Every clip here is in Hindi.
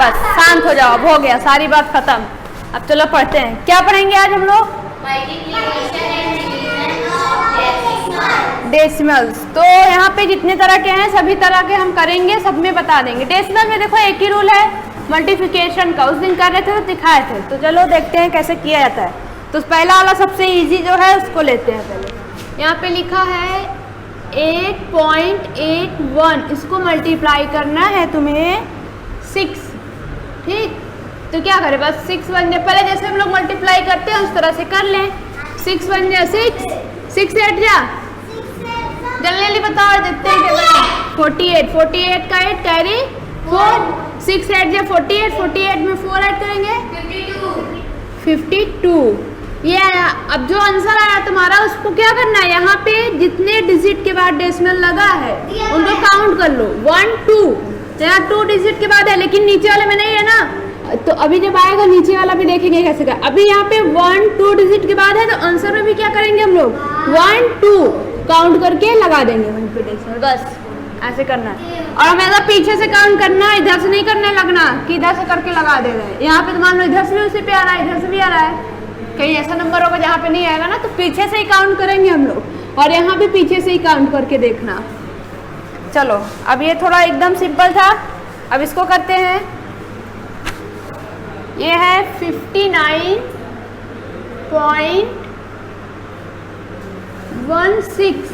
बस शांत हो जाओ, अब हो गया, सारी बात खत्म। अब चलो पढ़ते हैं। क्या पढ़ेंगे आज हम लोग? डेसिमल्स। तो यहाँ पे जितने तरह के हैं सभी तरह के हम करेंगे, सब में बता देंगे। डेसिमल में देखो एक ही रूल है मल्टीप्लिकेशन का, उस दिन कर रहे थे तो दिखाए थे। तो चलो देखते हैं कैसे किया जाता है। तो पहला वाला सबसे इजी जो है उसको लेते हैं पहले। यहाँ पे लिखा है 8.81, इसको मल्टीप्लाई करना है तुम्हें 6, ठीक। तो क्या करें, बस 6 बन जाए, पहले जैसे हम लोग मल्टीप्लाई करते हैं उस तरह से कर लें। 6 बन जाए 6, 6 8 जा, जल्दी जल्दी बताओ, देखते हैं क्या बना। 48, 48 का 8 कैरी 4, 6 8 जा 48, 48 में 4 ऐड करेंगे 52। ये आया। अब जो आंसर आया तुम्हारा उसको क्या करना है, यहाँ पे जितने डिजिट के बाद डेसिमल लगा है उनको काउंट कर लो। 1 2, यहाँ 2 डिजिट के बाद है लेकिन नीचे वाले में नहीं है ना, तो अभी जब आएगा नीचे वाला भी देखेंगे कैसे का। अभी यहाँ पे 1 2 डिजिट के बाद है तो आंसर में भी क्या करेंगे हम लोग 1 2 काउंट करके लगा देंगे वहीं पे डेसिमल, बस ऐसे करना है। और हमें तो पीछे से काउंट करना है, इधर से नहीं करने लगना कि इधर से करके लगा दे रहे हैं। यहाँ पे तो मान लो इधर से भी उसी पे आ रहा है, इधर से भी आ रहा है, कहीं ऐसा नंबर होगा जहाँ पे नहीं आएगा ना, तो पीछे से ही काउंट करेंगे हम लोग। और यहाँ भी पीछे से ही काउंट करके देखना। चलो अब ये थोड़ा एकदम सिंपल था, अब इसको करते हैं। ये है 59.16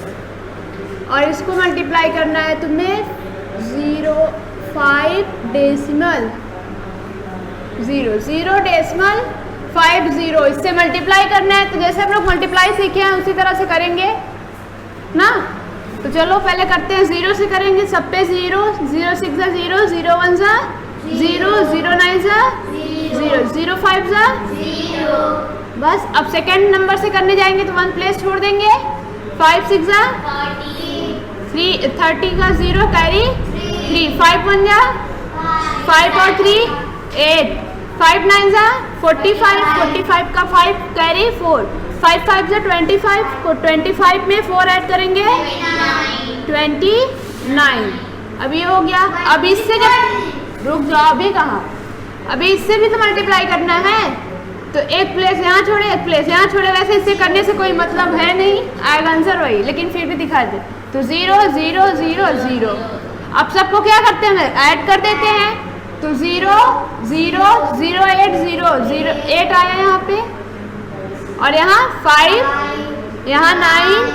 और इसको मल्टीप्लाई करना है तुम्हें 0.5 डेसिमल 0.50, इससे मल्टीप्लाई करना है। तो जैसे हम लोग मल्टीप्लाई सीखे हैं उसी तरह से करेंगे ना। तो चलो पहले करते हैं, 0 से करेंगे, सब पे 0, 0 6 जा 0, 0 1 जा 0, 0 9 जा 0, 0 5 जा 0। बस अब सेकेंड नंबर से करने जाएंगे तो 1 प्लेस छोड़ देंगे, 5 6 जा 30 का 0 कैरी 3, 5 1 जा 5 और 3 8, 5 9 जा 45, 45 का 5 कैरी 4, 5 5 जा 25, 25 में 4 ऐड करेंगे 29। अब ये हो गया। अब इससे जब रुक जाओ, अभी कहाँ, अभी इससे भी तो मल्टीप्लाई करना है, तो एक प्लेस यहाँ छोड़े एक प्लेस यहाँ छोड़े, वैसे इससे करने से कोई मतलब है नहीं, आएगा आंसर वही, लेकिन फिर भी दिखा दे। तो 0 0 0 0। अब सबको क्या करते हैं, ऐड कर देते हैं। तो 0 0 0 8 0 0 8 आया यहाँ पे, और यहाँ 5, यहाँ 9,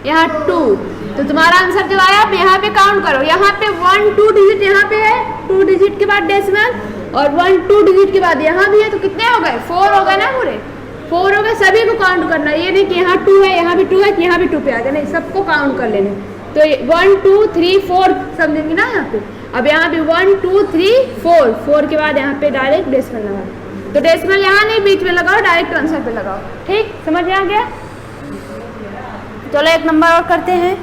यहाँ 2। तो तुम्हारा आंसर जो आया आप यहाँ पे काउंट करो। यहाँ पे 1 2 डिजिट यहाँ पे है, 2 डिजिट के बाद डेसिमल, और 1 2 डिजिट के बाद यहाँ भी है, तो कितने हो गए 4 हो गए ना, पूरे 4 हो गए। सभी को काउंट करना है, ये नहीं कि यहाँ 2 है यहाँ भी 2 है कि यहाँ भी 2 पे आ गया, नहीं, सबको काउंट कर लेने। तो 1 2 3 4 समझेंगे ना यहाँ पे। अब यहाँ पे 1 2 3 4 के बाद यहाँ पे डायरेक्ट डेसिमल लगाओ। तो डेसिमल यहाँ नहीं बीच में लगाओ, डायरेक्ट आंसर पे लगाओ, ठीक, समझ में आ गया। चलो एक नंबर और करते हैं।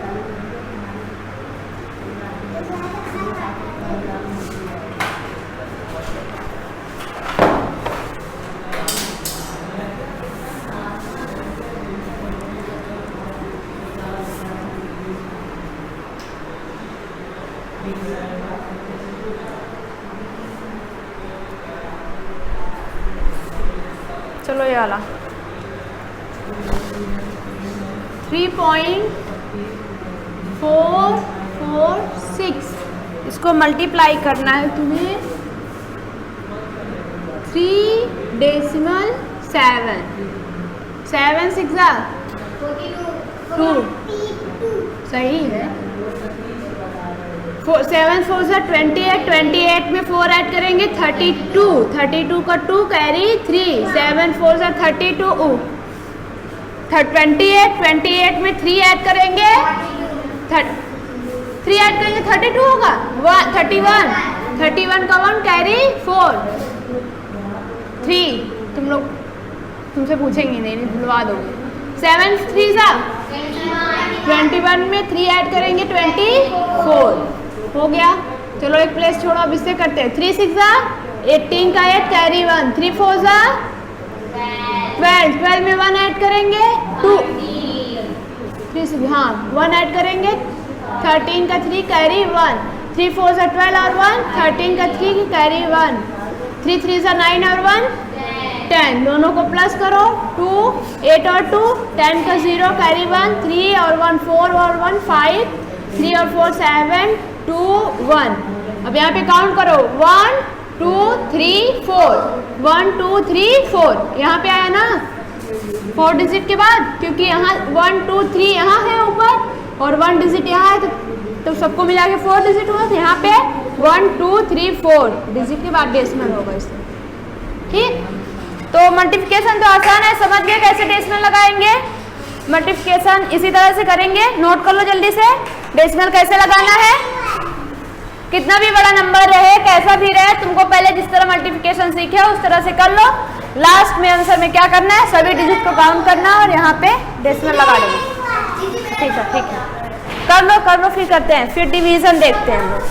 चलो ये वाला 3.446, इसको मल्टीप्लाई करना है तुम्हें 3 डेसिमल 7, 7 6 जा 2, सही है। 7 4 जा 28, 28 में 4 ऐड करेंगे 32, 32 का 2 कैरी 3, 7 4 जा 32, 28, 28 में 3 ऐड करेंगे 3 ऐड करेंगे 32 होगा, 31, 31 का 1 कैरी 4 3। तुम लोग तुमसे पूछेंगे नहीं, भुलवा दोगे। 7 3 जा 21 में 3 ऐड करेंगे 24 हो गया। चलो एक प्लेस छोड़ो, अब इससे करते हैं। 3 6 जा 18 का 8 कैरी 1, 3 4 जा 12, 12 में 1 ऐड करेंगे 2, 3 6 हाँ 1 ऐड करेंगे 13 का 3 कैरी 1, 3 4 जा 12 और 1, 13 का 3 कैरी 1, 3 3 सा 9 और 1 10, दोनों को प्लस करो 2 8 और 2 10 का 0 कैरी 1 3 और 1 4 और 1 5 3 और 4 7 2 1। अब यहाँ पे काउंट करो 1 2 3 4 1 2 3 4, यहाँ पे आया ना 4 डिजिट के बाद, क्योंकि यहाँ 1 2 3 यहाँ है ऊपर और 1 डिजिट यहाँ है, तो सबको मिला के 4 डिजिट हुआ, तो यहाँ पे 1 2 3 4 डिजिट के बाद डेसिमल होगा इसमें। ठीक, तो मल्टीप्लिकेशन तो आसान है, समझ गए कैसे डेसिमल लगाएंगे। मल्टीप्लिकेशन इसी तरह से करेंगे, नोट कर लो जल्दी से। डेसिमल कैसे लगाना है, कितना भी बड़ा नंबर रहे कैसा भी रहे, तुमको पहले जिस तरह मल्टीप्लिकेशन सीखे उस तरह से कर लो। लास्ट में आंसर में क्या करना है, सभी डिजिट को काउंट करना और यहाँ पे डेसिमल लगा देना। ठीक है, ठीक है, कर लो फिर करते हैं, फिर डिवीजन देखते हैं हम लोग।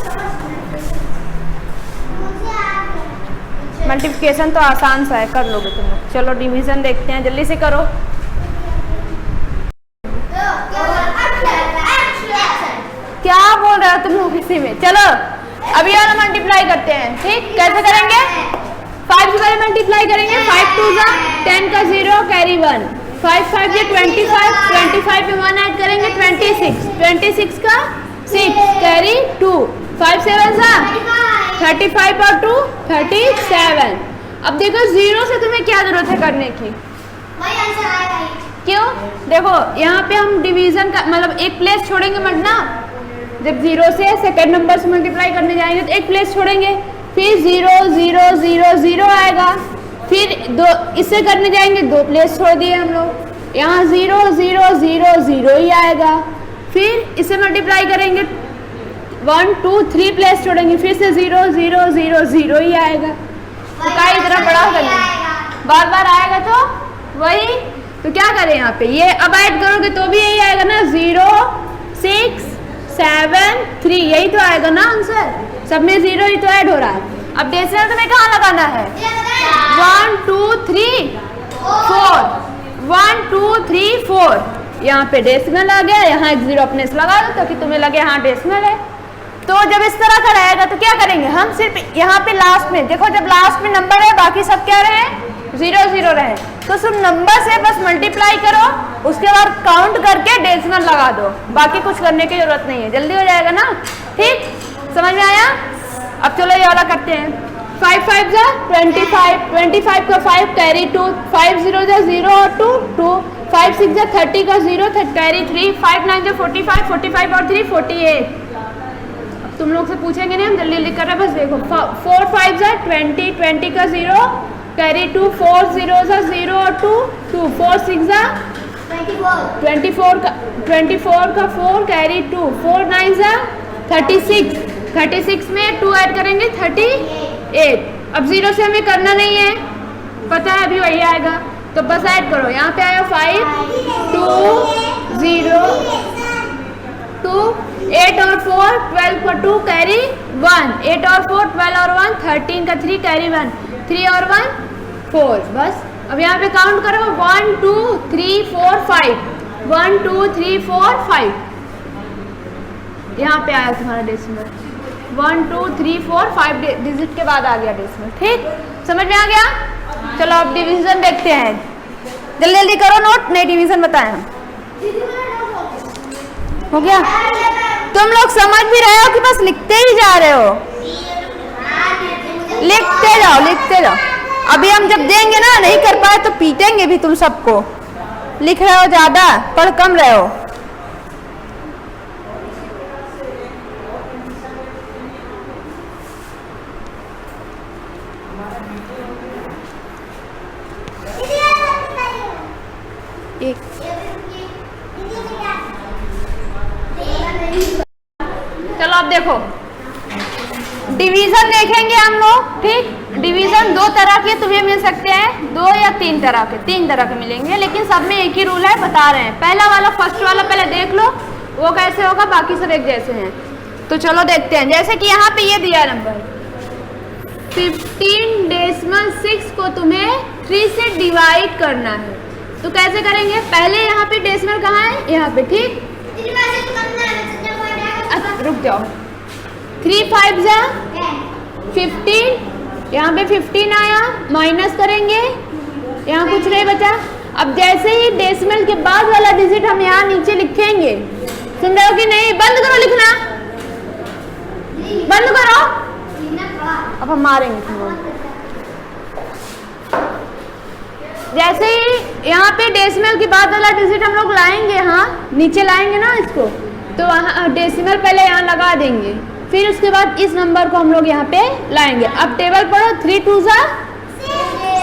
मल्टीप्लिकेशन तो आसान सा है, कर लोगे तुम लोग। चलो डिवीजन देखते हैं, जल्दी से करो। क्या बोल रहे हो तुम लोग इसी में। चलो अभी वाला मल्टीप्लाई करते हैं। ठीक, कैसे करेंगे, 5 से पहले मल्टीप्लाई करेंगे, 5 2 जा 10 का 0 कैरी 1 5 5 ये 25 25 पे 1 ऐड करेंगे 26 26 का 6 कैरी 2 5 7 जा 35 और 2 37। अब देखो 0 से तुम्हें क्या जरूरत है करने की, क्यों, देखो यहाँ पे हम डिवीजन का मतलब एक प्लेस छोड़ेंगे मत ना। जब 0 से सेकंड नंबर से मल्टीप्लाई करने जाएंगे तो एक प्लेस छोड़ेंगे, फिर 0 0 0 0 आएगा, फिर दो इससे करने जाएंगे 2 प्लेस छोड़ दिए हम लोग, यहाँ 0 0 0 0 ही आएगा। फिर इससे मल्टीप्लाई करेंगे 1 2 3 प्लेस छोड़ेंगे, फिर से 0 0 0 0 ही आएगा। तो क्या इतना बड़ा करना, बार बार आएगा तो वही, तो क्या करें यहाँ पे, ये अब ऐड करोगे तो भी यही आएगा ना, 0 6 7 3 यही तो आएगा ना आंसर, सब में 0 ही तो ऐड हो रहा है। अब डेसिमल तुम्हें कहाँ लगाना है, 1 2 3 4 1 2 3 4, यहाँ पे डेसिमल आ गया, यहाँ एक 0 अपने से लगा दो ताकि तुम्हें लगे हाँ डेसिमल है। तो जब इस तरह का रहेगा तो क्या करेंगे हम, सिर्फ यहाँ पे लास्ट में देखो, जब लास्ट में नंबर है बाकी सब क्या रहे 0 0 रहे, तो सिर्फ नंबर से बस मल्टीप्लाई करो, उसके बाद काउंट करके डेसिमल लगा दो, बाकी कुछ करने की जरूरत नहीं है, जल्दी हो जाएगा ना। ठीक, समझ में आया। अब चलो ये वाला करते हैं, 5 5 जा 25 25 का 5 कैरी 2 5 0 जा 0 और 2 2 5 6 जा 30 का 0 कैरी 3 5 9 जा 45 45 और 3 48। तुम लोग से पूछेंगे नहीं, हम जल्दी जल्दी कर रहे हैं, बस देखो 4 5 जा 20 20 का 0 कैरी 2 4 0 जा 0 और 2 2 4 6 जा 24 का 4 कैरी 2 4 9 जा 36 36 में 2 ऐड करेंगे 38। अब 0 से हमें करना नहीं है, पता है अभी वही आएगा, तो बस ऐड करो, यहाँ पे आया 5 2 0 2 8 और 4 12 का 2 कैरी 1 8 और 4 12 और 1 13 का 3 कैरी 1 3 और 1 4। बस अब यहाँ पे काउंट करो 1 2 3 4 5 1 2 3 4 5, यहाँ पे आया तुम्हारा डेसिमल 1 2 3 4 5 डिजिट के बाद आ गया डेसिमल। ठीक, समझ में आ गया। चलो अब डिवीजन देखते हैं, जल्दी जल्दी करो नोट, नहीं डिवीजन बताए हम, हो गया। तुम लोग समझ भी रहे हो कि बस लिखते ही जा रहे हो, लिखते जाओ लिखते जाओ। अभी हम जब देंगे ना नहीं कर पाए तो पीटेंगे भी तुम सबको, लिख रहे हो ज्यादा पढ़ कम रहे हो। चलो अब देखो डिवीजन देखेंगे हम लोग। ठीक, डिवीजन 2 तरह के तुम्हें मिल सकते हैं, 2 या 3 तरह के, 3 तरह के मिलेंगे, लेकिन सब में एक ही रूल है, बता रहे हैं। पहला वाला फर्स्ट वाला पहले देख लो वो कैसे होगा, बाकी सब एक जैसे हैं। तो चलो देखते हैं, जैसे कि यहाँ पे ये दिया नंबर 15.6 को तुम्हें 3 से डिवाइड करना है, तो कैसे करेंगे, पहले यहाँ पे डेसिमल कहाँ है, यहाँ पे। ठीक, रुक जाओ, 3 5 जा 15 यहाँ पे 15 आया, माइनस करेंगे, यहाँ कुछ नहीं बचा। अब जैसे ही डेसिमल के बाद वाला डिजिट हम यहाँ नीचे लिखेंगे, सुन रहे हो कि नहीं? बंद करो लिखना, बंद करो। अब हम मारेंगे। जैसे ही यहाँ पे डेसिमल के बाद वाला डिजिट हम लोग लाएंगे, यहाँ नीचे लाएंगे ना इसको, तो वहाँ डेसिमल पहले यहाँ लगा देंगे, फिर उसके बाद इस नंबर को हम लोग यहाँ पे लाएंगे। अब टेबल पढ़ो, 3 2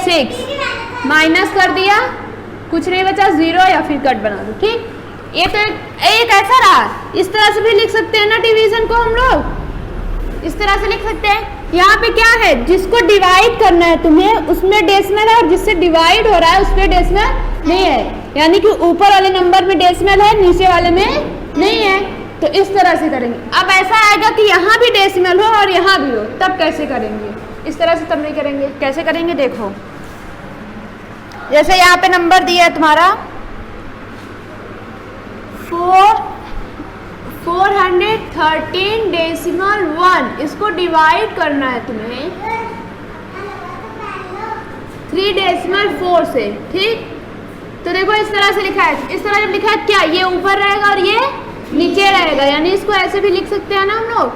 6, माइनस कर दिया, कुछ नहीं बचा, 0 या फिर कट बना दो। ठीक, ये तो एक ऐसा रहा। इस तरह से भी लिख सकते हैं ना डिवीजन को, हम लोग इस तरह से लिख सकते हैं। यहाँ पे क्या है, जिसको डिवाइड करना है तुम्हें उसमें डेसिमल है, और जिससे डिवाइड हो रहा है उसमें डेसिमल नहीं है। यानी कि ऊपर वाले नंबर में डेसिमल है, नीचे वाले में नहीं है। तो इस तरह से करेंगे। अब ऐसा आएगा कि यहाँ भी डेसिमल हो और यहाँ भी हो, तब कैसे करेंगे? इस तरह से तब नहीं करेंगे। कैसे करेंगे देखो, जैसे यहाँ पे नंबर दिया है तुम्हारा 413 डेसिमल 1, इसको डिवाइड करना है तुम्हें 3 डेसिमल 4 से। ठीक, तो देखो इस तरह से लिखा है। इस तरह जब लिखा है, क्या ये ऊपर रहेगा और ये नीचे रहेगा, यानी इसको ऐसे भी लिख सकते हैं ना हम लोग।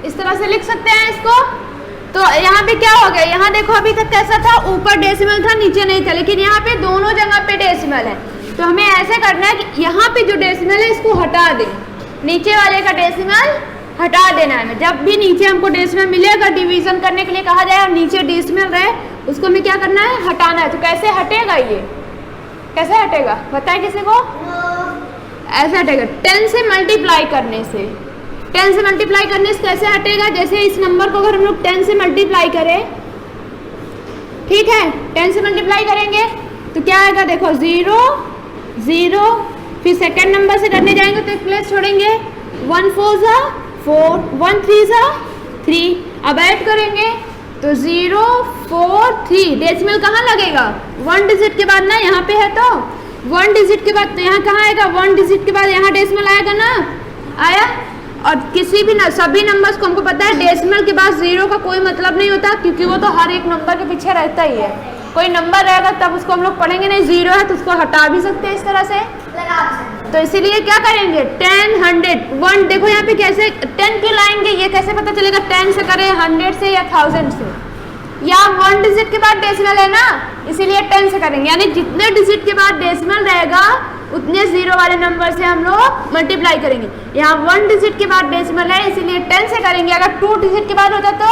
इस तरह से लिख सकते हैं इसको। तो यहाँ पे क्या हो गया, यहाँ देखो अभी तक कैसा था, ऊपर डेसिमल था नीचे नहीं था, लेकिन यहाँ पे दोनों जगह पे डेसिमल है। तो हमें ऐसे करना है कि यहाँ पे जो डेसिमल है इसको हटा दें, नीचे वाले का डेसिमल हटा देना है। जब भी नीचे हमको डेसिमल मिलेगा, डिवीजन करने के लिए कहा जाए और नीचे डेसिमल रहे, उसको हमें क्या करना है, हटाना है। तो कैसे हटेगा, ये कैसे हटेगा बताए किसी को? ऐसे हटेगा 10 से मल्टीप्लाई करने से। 10 से मल्टीप्लाई करने से कैसे हटेगा, जैसे इस नंबर को अगर हम लोग 10 से मल्टीप्लाई करें, ठीक है, 10 से मल्टीप्लाई करेंगे तो क्या आएगा, देखो 0 0, फिर सेकंड नंबर से करने जाएंगे तो एक प्लेस छोड़ेंगे, 1 4 4, 1 3 3। अब ऐड करेंगे तो 0 4 3, डेसिमल कहाँ लगेगा, 1 डिजिट के बाद ना, यहाँ पे है तो 1 डिजिट के बाद, तो यहाँ कहाँ आएगा, 1 डिजिट के बाद यहाँ डेसिमल आएगा ना, आया। और किसी भी सभी नंबर्स को हमको पता है डेसिमल के बाद 0 का कोई मतलब नहीं होता, क्योंकि वो तो हर एक नंबर के पीछे रहता ही है। कोई नंबर रहेगा तब उसको हम लोग पढ़ेंगे नहीं, 0 है तो उसको हटा भी सकते हैं इस तरह से। तो इसीलिए क्या करेंगे, 10 100 1, देखो यहाँ पे कैसे 10 क्यों लाएंगे, ये कैसे पता चलेगा 10 से करें, 100 से या 1000 से, या 1 डिजिट के बाद डेसिमल है ना, इसीलिए 10 से करेंगे। यानी जितने डिजिट के बाद डेसिमल रहेगा उतने 0 वाले नंबर से हम लोग मल्टीप्लाई करेंगे। यहाँ 1 डिजिट के बाद डेसिमल है इसीलिए 10 से करेंगे। अगर 2 डिजिट के बाद होता तो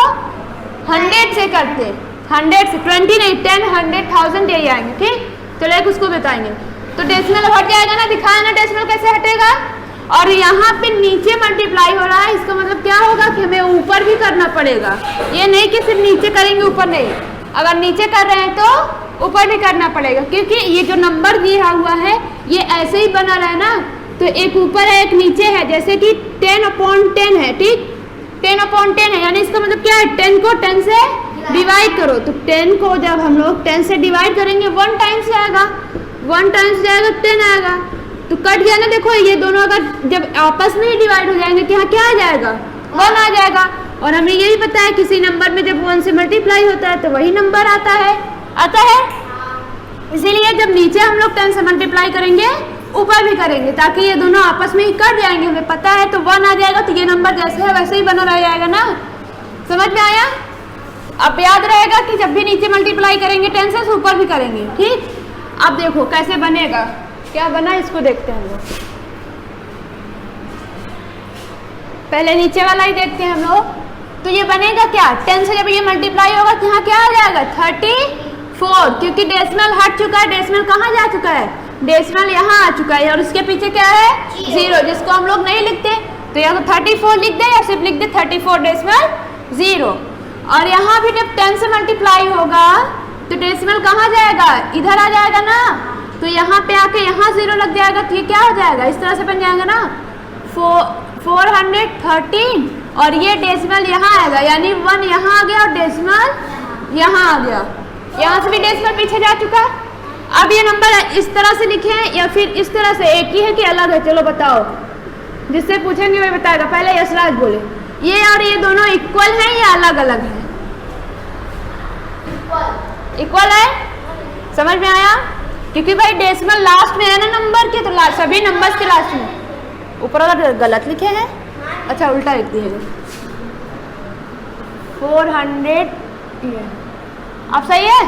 100 से करते, 100 से, 20 नहीं, 10 100 1000 यही आएंगे। ठीक, चलो एक उसको बताएंगे। तो डेसिमल हट जाएगा ना, दिखाया ना डेसिमल कैसे हटेगा। और यहाँ पे नीचे मल्टीप्लाई हो रहा है, इसका मतलब क्या होगा कि हमें ऊपर भी करना पड़ेगा। ये नहीं कि सिर्फ नीचे करेंगे ऊपर नहीं, अगर नीचे कर रहे हैं तो ऊपर भी करना पड़ेगा, क्योंकि ये जो नंबर दिया हुआ है ये ऐसे ही बना रहा है ना, तो एक ऊपर है एक नीचे है। जैसे कि 10/10 है, ठीक, 10/10 है, यानी इसका मतलब क्या है, 10 को 10 से डिवाइड करो। तो 10 को जब हम लोग 10 से डिवाइड करेंगे 1 टाइम से आएगा, 1 टाइम से जाएगा 10 आएगा, तो कट गया ना। देखो ये दोनों अगर जब आपस में ही डिवाइड हो जाएंगे तो यहाँ क्या आ जाएगा, 1 आ जाएगा। और हमें यही पता है किसी नंबर में जब 1 से मल्टीप्लाई होता है तो वही नंबर आता है। इसीलिए जब नीचे हम लोग 10 से मल्टीप्लाई करेंगे ऊपर भी करेंगे, ताकि ये दोनों आपस में ही कट जाएंगे, हमें पता है। तो 1 आ जाएगा तो ये नंबर जैसे है वैसे ही बना रह जाएगा ना, समझ में आया? अब याद रहेगा कि जब भी नीचे मल्टीप्लाई करेंगे 10 से ऊपर भी करेंगे। ठीक, अब देखो कैसे बनेगा, क्या बना इसको देखते हैं हम लोग। पहले नीचे वाला ही देखते हैं हम लोग। तो ये बनेगा क्या, 10 से जब ये मल्टीप्लाई होगा तो यहाँ क्या आ जाएगा 34, क्योंकि डेसिमल हट चुका है। डेसिमल कहाँ जा चुका है, डेसिमल यहाँ आ चुका है, और उसके पीछे क्या है 0, जिसको हम लोग नहीं लिखते। तो या तो 34 लिख दे या सिर्फ लिख दे 34 डेसिमल 0। और यहाँ भी जब 10 से मल्टीप्लाई होगा तो डेसिमल कहाँ जाएगा, इधर आ जाएगा ना, तो यहाँ पे आके यहाँ 0 लग जाएगा, तो ये क्या हो जाएगा, इस तरह से बन जाएगा ना 413, और ये डेसिमल यहाँ आएगा, यानी 1 यहाँ आ गया और डेसिमल यहाँ आ गया। यहाँ से भी डेसिमल पीछे जा चुका। अब ये नंबर इस तरह से लिखे हैं या फिर इस तरह से, एक ही है कि अलग है, चलो बताओ। जिससे पूछेंगे वही बताएगा। पहले यशराज बोले, ये और ये दोनों इक्वल हैं या अलग अलग हैं? इक्वल है, समझ में आया? क्योंकि भाई डेसिमल लास्ट में है ना नंबर के, तो सभी नंबर्स के लास्ट में। ऊपर अगर गलत लिखे हैं, अच्छा उल्टा लिख दिए 400, अब सही है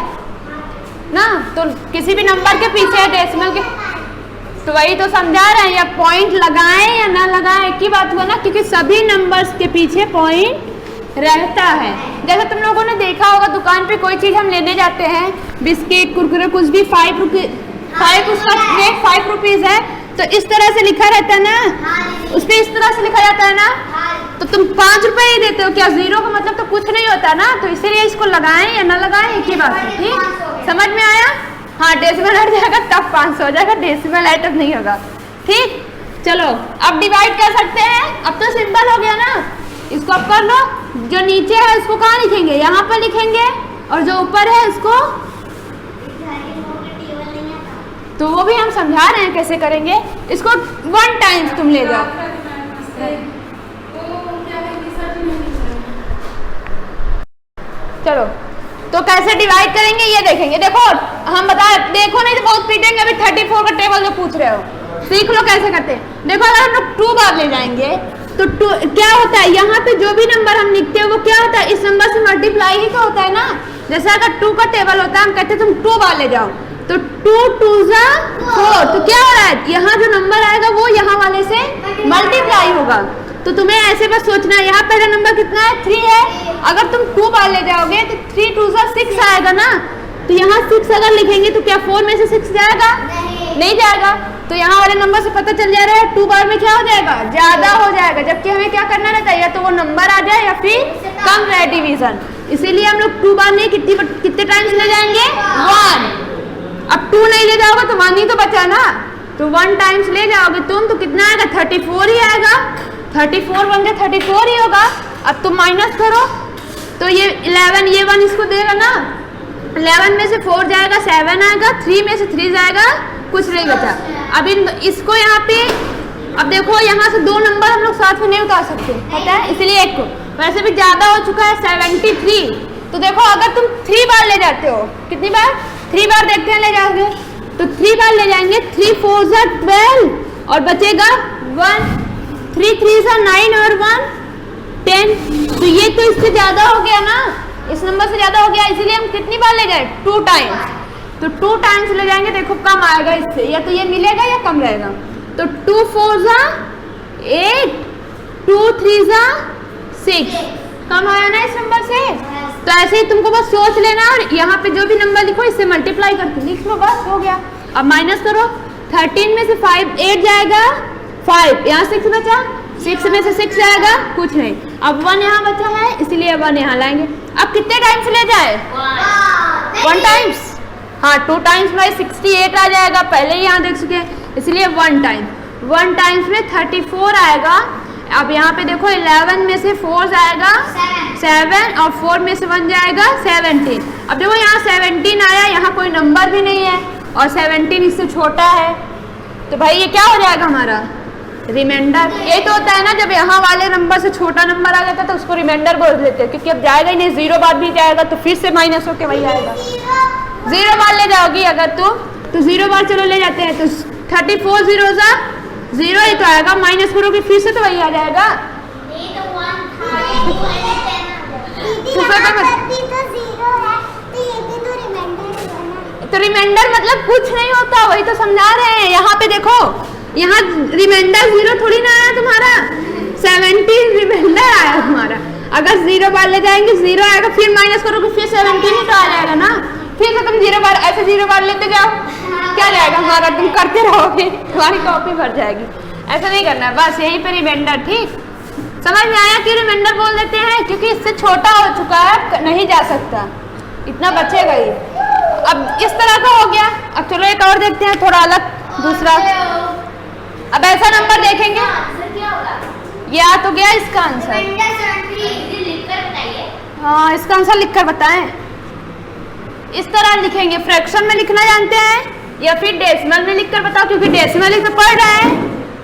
ना? तो किसी भी नंबर के पीछे डेसिमल के, तो वही तो समझा रहे हैं, या पॉइंट लगाएं या ना लगाएं एक ही बात हुआ ना, क्योंकि सभी नंबर्स के पीछे पॉइंट रहता है। जैसे तुम लोगों ने देखा होगा दुकान पे कोई चीज हम लेने जाते हैं, बिस्किट कुरकुरे कुछ भी, 5 उसका रेट 5 रुपीज है, तो इस तरह से लिखा रहता है ना, उस पर इस तरह से लिखा जाता है ना, तो तुम 5 रुपए ही देते हो क्या? 0 का मतलब तो कुछ नहीं होता ना, तो इसीलिए इसको लगाएं या ना लगाएं एक ही बात है। ठीक, समझ में आया? हाँ, डेसिमल हट जाएगा तब 500 हो जाएगा, डेसिमल हट नहीं होगा। ठीक, चलो अब डिवाइड कर सकते हैं। अब तो सिंपल हो गया ना, इसको अब कर लो। जो नीचे है उसको कहाँ लिखेंगे? यहाँ पर लिखेंगे, और जो ऊपर है इसको, तो वो भी हम समझा रहे हैं कैसे करेंगे। इसको 1 टाइम्स तुम ले जाओ। चलो तो कैसे डिवाइड करेंगे ये देखेंगे। देखो हम बता, देखो नहीं तो बहुत पीटेंगे। अभी 34 का टेबल जो पूछ रहे हो, सीख लो कैसे करते हैं। देखो अगर हम लोग 2 बार ले जाएंगे तो क्या होता है, यहाँ पे जो भी नंबर हम लिखते हैं वो क्या होता है, इस नंबर से मल्टीप्लाई ही तो होता है ना। जैसे अगर 2 का टेबल होता है, हम कहते हैं तुम 2 बार ले जाओ, तो 2 2 4, तो क्या हो रहा है, यहाँ जो नंबर आएगा वो यहाँ वाले से मल्टीप्लाई होगा। तो तुम्हें ऐसे बस सोचना है, यहाँ पहला नंबर कितना है, 3 है। अगर तुम 2 बार ले जाओगे तो 3 2 6 आएगा ना, तो यहाँ 6 अगर लिखेंगे तो क्या 4 में से 6 जाएगा? नहीं जाएगा। तो यहाँ वाले नंबर से पता चल जा रहा है 2 बार में क्या हो जाएगा, ज्यादा हो जाएगा। जबकि हमें क्या करना रहता है, या तो वो नंबर आ जाए या फिर कम रहे डिवीजन। इसीलिए हम लोग 2 बार नहीं, कितने टाइम्स ले जाएंगे, 1। अब 2 नहीं ले जाओगे तो 1 ही तो बचा ना, तो 1 टाइम्स ले जाओगे तुम तो कितना आएगा, 34 ही आएगा। 34 बन के 34 ही होगा। अब तुम माइनस करो तो ये 11, ये 1 इसको देगा ना, 11 में से 4 जाएगा, 7 आएगा, 3 में से 3 जाएगा, कुछ नहीं बचा। अब इसको यहाँ पे, अब देखो यहाँ से 2 नंबर हम लोग साथ में नहीं उतार सकते, पता है, इसलिए एक को। वैसे भी ज्यादा हो चुका है 73। तो देखो अगर तुम 3 बार ले जाते हो, कितनी बार, 3 बार देखते हैं ले जाओगे, तो 3 बार ले जाएंगे, 3 4 12 और बचेगा 1, 3 3 9 और 1 10। तो ये तो इससे ज्यादा हो गया ना, इस नंबर से ज्यादा हो गया, इसीलिए हम कितनी बार ले जाए, 2 टाइम्स। तो 2 टाइम्स ले जाएंगे, देखो कम आएगा इससे, या तो ये मिलेगा या कम रहेगा। तो 2 4 8, 2 3 6, कम आया ना इस नंबर से। तो ऐसे ही तुमको बस सोच लेना, और यहाँ पे जो भी नंबर लिखो इससे मल्टीप्लाई करके लिख लो, बस हो गया। अब माइनस करो, 13 में से 5 8 जाएगा, 5 यहाँ 6 बचा, 6 में से 6 जाएगा, कुछ नहीं। अब 1 यहाँ बचा है, इसलिए 1 यहाँ लाएंगे। अब कितने टाइम्स ले जाए, 1 टाइम्स। हाँ, 2 टाइम्स में 68 आ जाएगा, पहले ही यहाँ देख चुके हैं, इसलिए 1 टाइम। 1 टाइम्स में 34 आएगा। अब यहाँ पे देखो 11 में से 4 जाएगा 7, और 4 में से 1 जाएगा 17। अब देखो यहाँ 17 आया, यहाँ कोई नंबर भी नहीं है, और 17 इससे छोटा है, तो भाई ये क्या हो जाएगा हमारा, रिमाइंडर। ये तो होता है ना, जब यहाँ वाले नंबर से छोटा नंबर आ जाता है तो उसको रिमाइंडर बोल देते हैं, क्योंकि अब जाएगा ही नहीं, 0 बार भी जाएगा तो फिर से माइनस होके वही आएगा। 0 बार ले जाओगी अगर तुम, तो 0 बार चलो ले जाते हैं, तो 34 0 ही तो आएगा, माइनस करोगे फिर से तो वही आ जाएगा। तो रिमाइंडर मतलब कुछ नहीं होता, वही तो समझा रहे हैं। यहाँ पे देखो, यहाँ रिमाइंडर 0 थोड़ी ना आया तुम्हारा, 17 रिमाइंडर आया तुम्हारा। अगर 0 बार ले जाएंगे 0 आएगा, फिर माइनस करोगे फिर 17 ही तो आ जाएगा ना। फिर से तुम 0 बार, ऐसे 0 बार लेते जाओ, क्या जाएगा हमारा, तुम करते रहोगे, तुम्हारी कॉपी भर जाएगी। ऐसा नहीं करना है, बस यहीं पे रिमाइंडर। ठीक, समझ में आया कि रिमाइंडर बोल देते हैं, क्योंकि इससे छोटा हो चुका है, नहीं जा सकता, इतना बचेगा ही। अब इस तरह का हो गया। अब चलो एक और देखते हैं, थोड़ा अलग दूसरा। अब ऐसा नंबर देखेंगे, ये आ तो गया इसका आंसर। हाँ, इसका आंसर लिखकर बताएं। इस तरह लिखेंगे, फ्रैक्शन में लिखना जानते हैं या फिर डेसिमल में लिखकर बताओ, क्योंकि डेसिमल इसमें पढ़ रहा है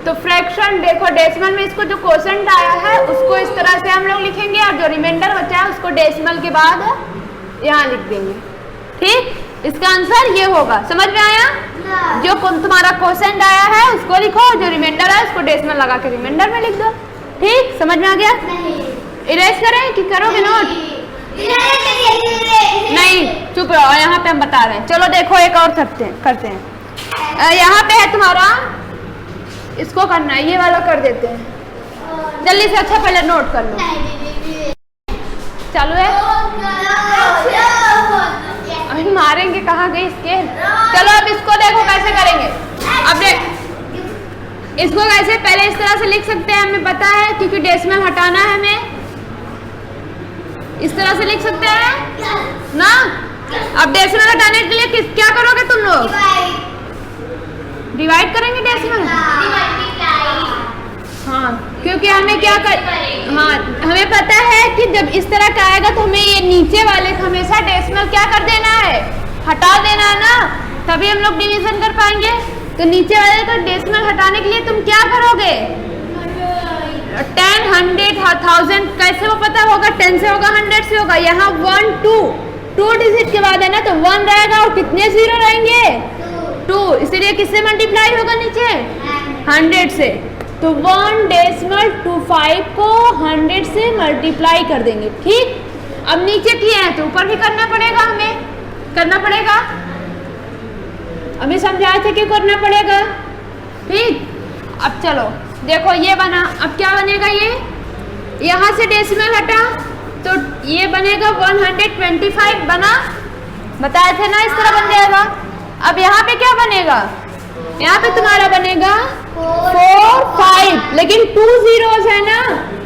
तो फ्रैक्शन देखो डेसिमल में इसको जो क्वोशंट आया है उसको इस तरह से हम लोग लिखेंगे और जो रिमाइंडर बचा है उसको डेसिमल के बाद यहाँ लिख देंगे। ठीक, इसका आंसर ये होगा। समझ में आया? जो तुम्हारा क्वोशंट आया है उसको लिखो, जो रिमाइंडर है उसको डेसिमल लगा के रिमाइंडर में लिख दो। ठीक, समझ में आ गया? इरेज करें कि करोगे नोट? नहीं, चुप रहो, यहाँ पे हम बता रहे हैं। चलो देखो एक और करते हैं। यहाँ पे है तुम्हारा, इसको करना है, ये वाला कर देते हैं जल्दी से। अच्छा पहले नोट कर लो। चालू है? अभी मारेंगे, कहाँ गई स्केल? चलो अब इसको देखो कैसे करेंगे। अब इसको कैसे, पहले इस तरह से लिख सकते हैं, हमें पता है क्योंकि डेसिमल हटाना है हमें। इस तरह से लिख सकते हैं ना। अब डेसिमल हटाने के लिए क्या करोगे तुम लोग? डिवाइड करेंगे डेसिमल। हाँ, क्योंकि हमें क्या कर, हाँ हमें पता है कि जब इस तरह का आएगा तो हमें ये नीचे वाले को हमेशा डेसिमल क्या कर देना है, हटा देना है ना, तभी हम लोग डिवीजन कर पाएंगे। तो नीचे वाले को डेसिमल हटाने के लिए तुम क्या करोगे? 10, 100, 1000 कैसे वो पता होगा? 10 से होगा, 100 से होगा। यहाँ 1, 2 डिजिट के बाद है ना, तो 1 रहेगा और कितने जीरो रहेंगे? 2। इसलिए किससे मल्टीप्लाई होगा नीचे? 100 से। तो 1.25 को 100 से मल्टीप्लाई कर देंगे। ठीक, अब नीचे किए हैं तो ऊपर भी करना पड़ेगा, हमें करना पड़ेगा। अभी समझाए थे कि करना पड़ेगा। ठीक, अब चलो देखो ये बना। अब क्या बनेगा? ये यहाँ से डेसिमल हटा तो ये बनेगा 125 बना, बताए थे ना, इस तरह बन जाएगा। अब यहाँ पे क्या बनेगा? यहाँ पे तुम्हारा बनेगा 4, 5, लेकिन 2 जीरोस है ना,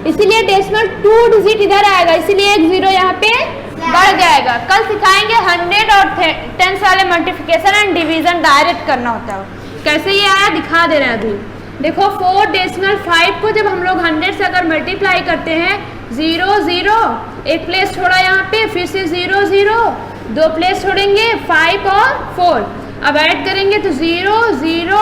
इसीलिए डेसिमल 2 डिजिट इधर आएगा, इसीलिए एक जीरो यहाँ पे बढ़ जाएगा। कल सिखाएंगे 100 और 10 वाले मल्टीप्लिकेशन एंड डिवीजन डायरेक्ट करना होता है। कैसे ये आया दिखा दे रहे हैं अभी। देखो 4.5 को जब हम लोग 100 से अगर मल्टीप्लाई करते हैं, 0 0 एक प्लेस छोड़ा यहाँ पे, फिर से 0 0 2 प्लेस छोड़ेंगे, 5 और 4। अब ऐड करेंगे तो 0 0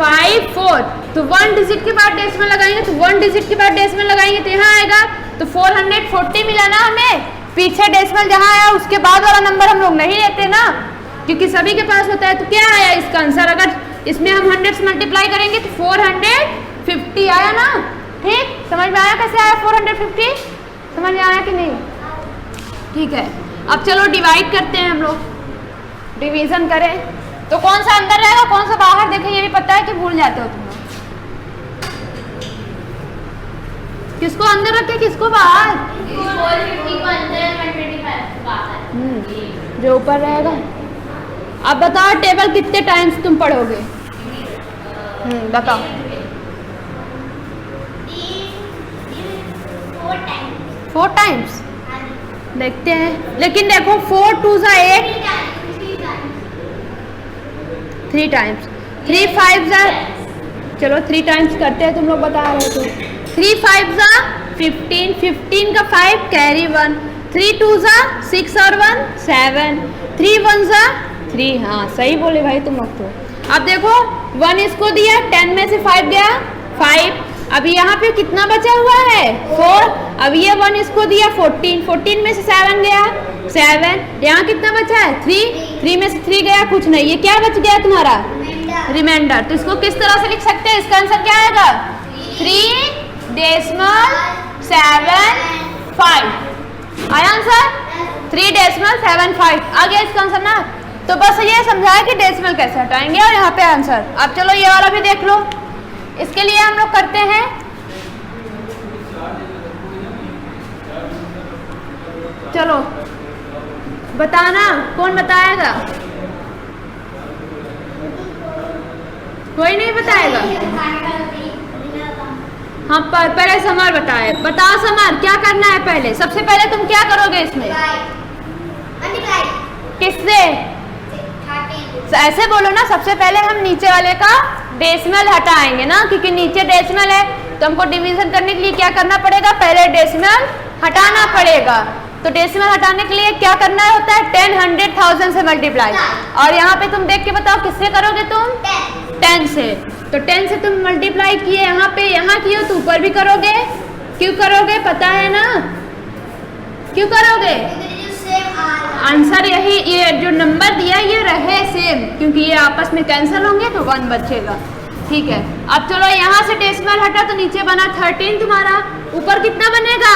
5 4। तो 1 डिजिट के बाद डेसिमल लगाएंगे, तो 1 डिजिट के बाद डेसिमल लगाएंगे तो यहाँ आएगा। तो 440 मिला ना हमें। पीछे डेसिमल जहाँ आया उसके बाद वाला नंबर हम लोग नहीं लेते ना, क्योंकि सभी के पास होता है। तो क्या आया इसका आंसर? अगर इसमें हम 100 से मल्टीप्लाई करेंगे तो 450 आया ना। ठीक, समझ में आया कैसे आया 450? समझ में आया कि नहीं? ठीक है, अब चलो डिवाइड करते हैं हम लोग, डिवीजन करें। तो कौन सा अंदर रहेगा कौन सा बाहर, देखें ये भी पता है कि भूल जाते हो तुम लोग। किसको अंदर रखे किसको बाहर? 450 को अंदर, 125 को बाहर। जो ऊपर रहेगा। अब बताओ टेबल कितने टाइम्स तुम पढ़ोगे? बताओ। 4 टाइम्स देखते हैं। लेकिन देखो 4 2 जा 8, 3 टाइम्स, 3 5 जा, चलो 3 टाइम्स करते हैं, तुम लोग बता रहे हो। 3 5 जा 15, 15 का 5 कैरी 1, 3 2 जा 6 और 1 7, 3 1 जा 3। हाँ सही बोले भाई तुम लोग तो। अब देखो 1 इसको दिया, 10 में से 5 गया 5। अब यहाँ पे कितना बचा हुआ है? 4। अब ये 1 इसको दिया 14, 14 में से 7 गया 7। यहाँ कितना बचा है? 3, 3 में से 3 गया कुछ नहीं, ये क्या बच गया तुम्हारा? रिमाइंडर। तो इसको किस तरह से लिख सकते हैं? इसका आंसर क्या आएगा? 3.75 आया आंसर? 3.75 आ गया इसका आंसर ना। तो बस ये समझाया कि डेसिमल कैसे हटाएंगे और यहाँ पे आंसर। अब चलो ये वाला भी देख लो। इसके लिए हम लोग करते हैं, चलो बताना कौन बताएगा? कोई नहीं बताएगा? हाँ पहले समर बताए। बता समर क्या करना है पहले? सबसे पहले तुम क्या करोगे इसमें? किससे? ऐसे बोलो ना, सबसे पहले हम नीचे वाले का डेसिमल हटाएंगे ना, क्योंकि नीचे डेसिमल है तो हमको डिवीजन करने के लिए क्या करना पड़ेगा? पहले डेसिमल हटाना पड़ेगा। तो डेसिमल हटाने के लिए क्या करना होता है? 10 100 1000 से मल्टीप्लाई। और यहाँ पे तुम देख के बताओ किससे करोगे तुम? 10 से। तो तो 10 से तुम मल्टीप्लाई किए यहाँ पे, यहाँ किए तो ऊपर भी करोगे। क्यों करोगे पता है ना, क्यों करोगे? आंसर यही, ये जो नंबर दिया ये रहे सेम, क्योंकि ये आपस में कैंसिल होंगे तो 1 बचेगा। ठीक है, अब चलो यहाँ से डेसिमल हटा तो नीचे बना 13 तुम्हारा, ऊपर कितना बनेगा?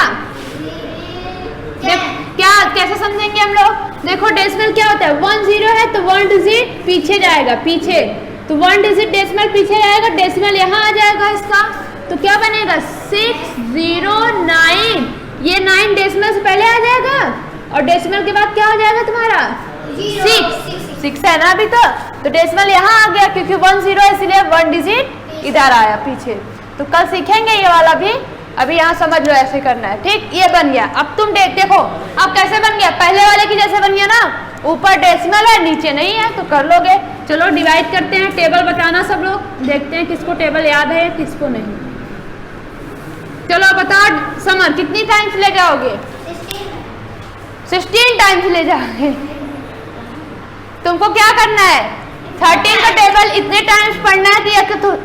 क्या कैसे समझेंगे हम लोग? देखो डेसिमल क्या होता है, 1 0 है तो 1 डिजिट पीछे जाएगा, पीछे, तो 1 डिजिट डेसिमल पीछे जाएगा, डेसिमल यहाँ आ जाएगा इसका, तो क्या बनेगा 609। ये 9 डेसिमल से पहले आ जाएगा और डेसिमल के बाद क्या हो जाएगा तुम्हारा 6 है ना अभी तो डेसिमल यहाँ आ गया क्योंकि 1 0 है इसलिए 1 डिजिट इधर आया पीछे। तो कल सीखेंगे ये वाला भी, अभी यहाँ समझ लो ऐसे करना है। ठीक, ये बन गया। अब तुम देखो अब कैसे बन गया, पहले वाले की जैसे बन गया ना, ऊपर डेसिमल है नीचे नहीं है, तो कर लोगे। चलो डिवाइड करते हैं, टेबल बताना सब लोग, देखते हैं किसको टेबल याद है किसको नहीं। चलो बताओ समर कितनी टाइम्स ले जाओगे? 16 टाइम्स ले जाओगे। तुमको क्या करना है, 13 का टेबल इतने टाइम्स पढ़ना है कि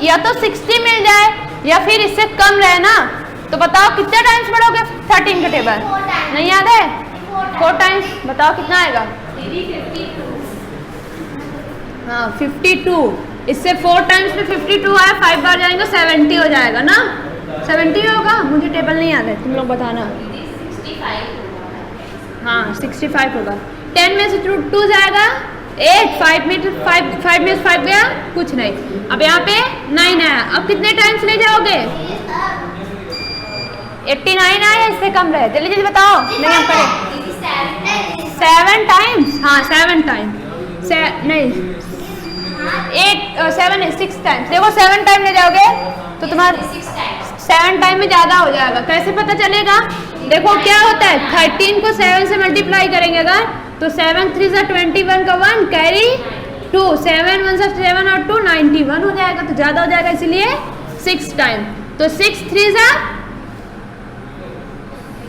या तो 60 मिल जाए या फिर इससे कम रहे ना। तो बताओ कितने टाइम्स पढ़ोगे 13 का टेबल? नहीं याद है? 4 टाइम्स। बताओ कितना आएगा? हाँ 52। इससे 4 टाइम्स में 52 है, 5 बार जाएंगे 70 हो जाएगा ना, 70 होगा। मुझे टेबल नहीं याद है, तुम लोग बताना। 65। हाँ 65 होगा। 10 में से 2 जाएगा 8, 5 में 5 गया कुछ नहीं। अब यहाँ पे 9 आया, अब कितने टाइम्स ले जाओगे? 89 आया, इससे कम रहे, जल्दी जल्दी बताओ। नहीं हम करें 7 टाइम्स। हाँ 7 टाइम नहीं 6 टाइम्स। देखो 7 टाइम ले जाओगे तो तुम्हारा 7 टाइम में ज्यादा हो जाएगा। कैसे पता चलेगा? देखो क्या होता है, 13 को 7 से मल्टीप्लाई करेंगे अगर तो 7 3 जा 21 का 1 कैरी 2, 7 1 जा 7 और 2 91 हो जाएगा, तो ज्यादा हो जाएगा इसलिए 6 टाइम। तो 6 3 जा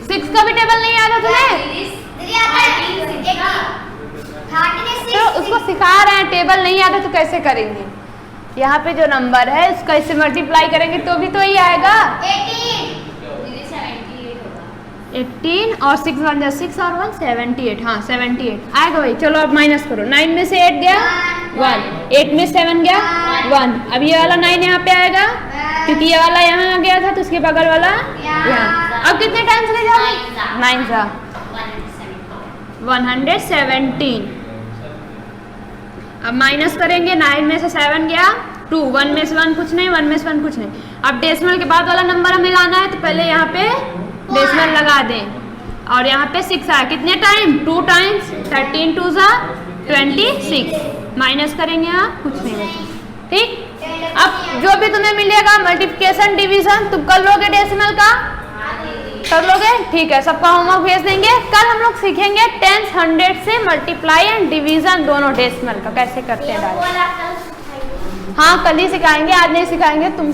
6 का भी टेबल नहीं याद है तुम्हें? तो उसको सिखा रहे हैं, टेबल नहीं याद है तो कैसे करेंगे? यहाँ पे जो नंबर है उसका इससे मल्टीप्लाई करेंगे तो भी तो ही आएगा 18 और 6 1 जा 6 और 1 78। हाँ 78 आएगा भाई। चलो अब माइनस करो, 9 में से 8 गया 1, 8 में 7 गया 1। अब ये वाला 9 यहाँ पे आएगा क्योंकि ये वाला यहाँ आ गया था तो उसके बगल वाला यहाँ। अब कितने टाइम्स ले जाओगे? 9 जा 117। अब माइनस करेंगे, 9 में से 7 गया 2, 1 में से 1 कुछ नहीं, 1 में से 1 कुछ नहीं। अब डेसिमल के बाद वाला नंबर हमें लाना है तो पहले यहाँ पे डेसिमल लगा दें और यहाँ पे 6 आया। कितने टाइम? 2 टाइम्स। 13 2 जा 26। माइनस करेंगे यहाँ कुछ नहीं बचा। ठीक, अब जो भी तुम्हें मिलेगा मल्टीप्लिकेशन डिवीजन तुम कर लोगे, डेसिमल का कर लोगे। ठीक है, सबका होमवर्क भेज देंगे। कल हम लोग सीखेंगे 10s 100 से मल्टीप्लाई एंड डिवीजन दोनों डेसिमल का कैसे करते हैं। हाँ कल ही सिखाएंगे, आज नहीं सिखाएंगे तुम।